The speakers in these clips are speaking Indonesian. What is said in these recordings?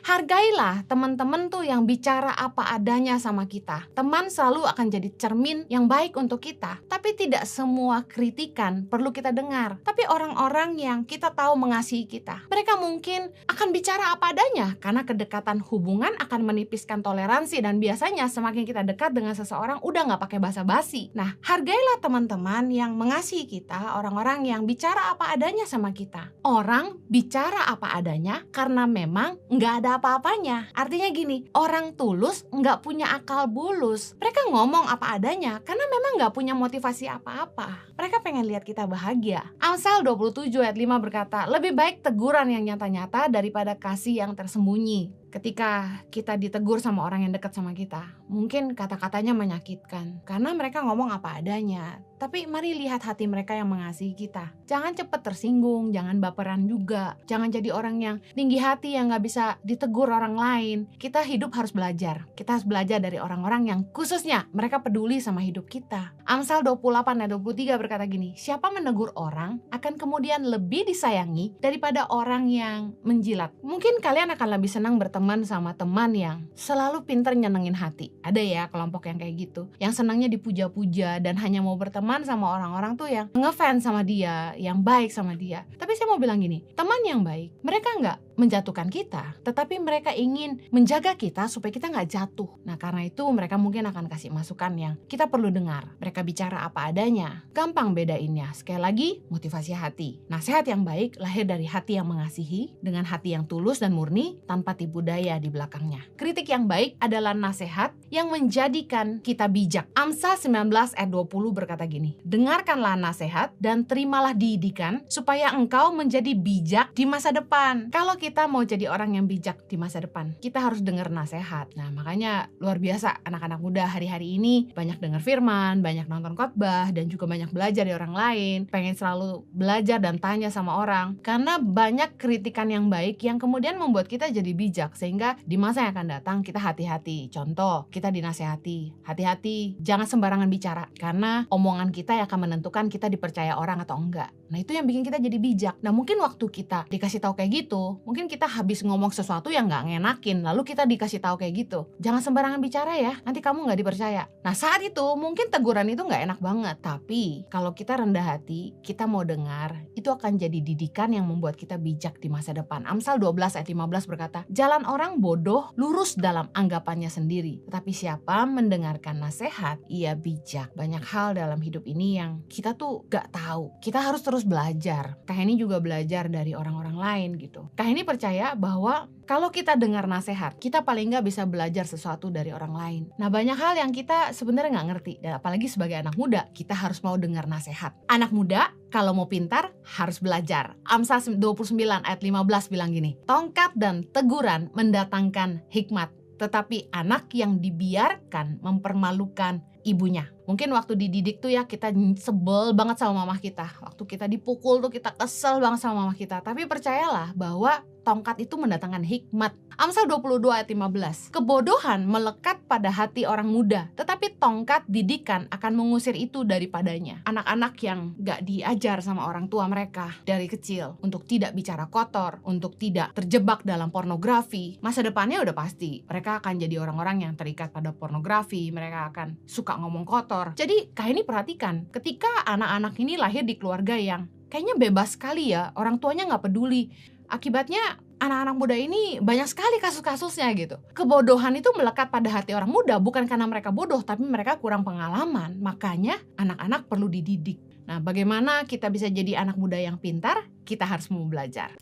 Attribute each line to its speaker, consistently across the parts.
Speaker 1: Hargailah teman-teman tuh yang bicara apa adanya sama kita. Teman selalu akan jadi cermin yang baik untuk kita. Tapi tidak semua kritikan perlu kita dengar. Tapi orang-orang yang kita tahu mengasihi kita, mereka mungkin akan bicara apa adanya. Karena kedekatan hubungan akan menipiskan toleransi. Dan biasanya semakin kita dekat dengan seseorang, udah gak pakai basa-basi. Nah, hargailah teman-teman yang mengasihi kita, orang-orang yang bicara apa adanya sama kita. Orang bicara apa adanya karena memang gak ada apa-apanya. Artinya gini, orang tulus nggak punya akal bulus. Mereka ngomong apa adanya karena memang nggak punya motivasi apa-apa. Mereka pengen lihat kita bahagia. Amsal 27 ayat 5 berkata, lebih baik teguran yang nyata-nyata daripada kasih yang tersembunyi. Ketika kita ditegur sama orang yang dekat sama kita, mungkin kata-katanya menyakitkan karena mereka ngomong apa adanya. Tapi mari lihat hati mereka yang mengasihi kita. Jangan cepat tersinggung, jangan baperan juga. Jangan jadi orang yang tinggi hati yang gak bisa ditegur orang lain. Kita hidup harus belajar. Kita harus belajar dari orang-orang yang khususnya mereka peduli sama hidup kita. Amsal 28 ayat 23 berkata gini, siapa menegur orang akan kemudian lebih disayangi daripada orang yang menjilat. Mungkin kalian akan lebih senang berteman sama teman yang selalu pinter nyenengin hati. Ada ya kelompok yang kayak gitu, yang senangnya dipuja-puja dan hanya mau berteman sama orang-orang tuh yang ngefans sama dia, yang baik sama dia. Tapi saya mau bilang gini, teman yang baik, mereka nggak menjatuhkan kita, tetapi mereka ingin menjaga kita supaya kita nggak jatuh. Nah, karena itu mereka mungkin akan kasih masukan yang kita perlu dengar. Mereka bicara apa adanya, gampang bedainnya. Sekali lagi, motivasi hati. Nasihat yang baik lahir dari hati yang mengasihi, dengan hati yang tulus dan murni, tanpa tipu daya di belakangnya. Kritik yang baik adalah nasihat yang menjadikan kita bijak. Amsal 19 ayat 20 berkata gini, dengarkanlah nasihat dan terimalah didikan supaya engkau menjadi bijak di masa depan. Kalau kita mau jadi orang yang bijak di masa depan, kita harus dengar nasihat. Nah, makanya luar biasa anak-anak muda hari-hari ini banyak dengar firman, banyak nonton khotbah, dan juga banyak belajar dari orang lain. Pengen selalu belajar dan tanya sama orang, karena banyak kritikan yang baik yang kemudian membuat kita jadi bijak, sehingga di masa yang akan datang kita hati-hati. Contoh, kita dinasehati, hati-hati jangan sembarangan bicara, karena omongan kita yang akan menentukan kita dipercaya orang atau enggak. Nah, itu yang bikin kita jadi bijak. Nah, mungkin waktu kita dikasih tahu kayak gitu, mungkin kita habis ngomong sesuatu yang nggak ngenakin, lalu kita dikasih tahu kayak gitu, jangan sembarangan bicara ya, nanti kamu nggak dipercaya. Nah, saat itu mungkin teguran itu nggak enak banget, tapi kalau kita rendah hati, kita mau dengar, itu akan jadi didikan yang membuat kita bijak di masa depan. Amsal 12 ayat 15 berkata, jalan orang bodoh lurus dalam anggapannya sendiri, tetapi siapa mendengarkan nasihat, ia bijak. Banyak hal dalam hidup ini yang kita tuh nggak tahu, kita harus terus belajar. Kak Heni juga belajar dari orang-orang lain gitu. Kak Heni percaya bahwa kalau kita dengar nasihat, kita paling nggak bisa belajar sesuatu dari orang lain. Nah, banyak hal yang kita sebenarnya nggak ngerti, dan apalagi sebagai anak muda, kita harus mau dengar nasihat. Anak muda kalau mau pintar harus belajar. Amsal 29 ayat 15 bilang gini, tongkat dan teguran mendatangkan hikmat, tetapi anak yang dibiarkan mempermalukan ibunya. Mungkin waktu dididik tuh ya kita sebel banget sama mama kita. Waktu kita dipukul tuh kita kesel banget sama mama kita. Tapi percayalah bahwa tongkat itu mendatangkan hikmat. Amsal 22 ayat 15. Kebodohan melekat pada hati orang muda, tetapi tongkat didikan akan mengusir itu daripadanya. Anak-anak yang gak diajar sama orang tua mereka dari kecil untuk tidak bicara kotor, untuk tidak terjebak dalam pornografi, masa depannya udah pasti mereka akan jadi orang-orang yang terikat pada pornografi. Mereka akan suka ngomong kotor. Jadi Kak Heni perhatikan, ketika anak-anak ini lahir di keluarga yang kayaknya bebas sekali ya, orang tuanya gak peduli, akibatnya anak-anak muda ini banyak sekali kasus-kasusnya gitu. Kebodohan itu melekat pada hati orang muda, bukan karena mereka bodoh, tapi mereka kurang pengalaman. Makanya anak-anak perlu dididik. Nah, bagaimana kita bisa jadi anak muda yang pintar? Kita harus mau belajar.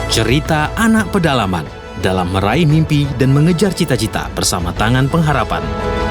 Speaker 2: Cerita Anak Pedalaman dalam meraih mimpi dan mengejar cita-cita bersama Tangan Pengharapan.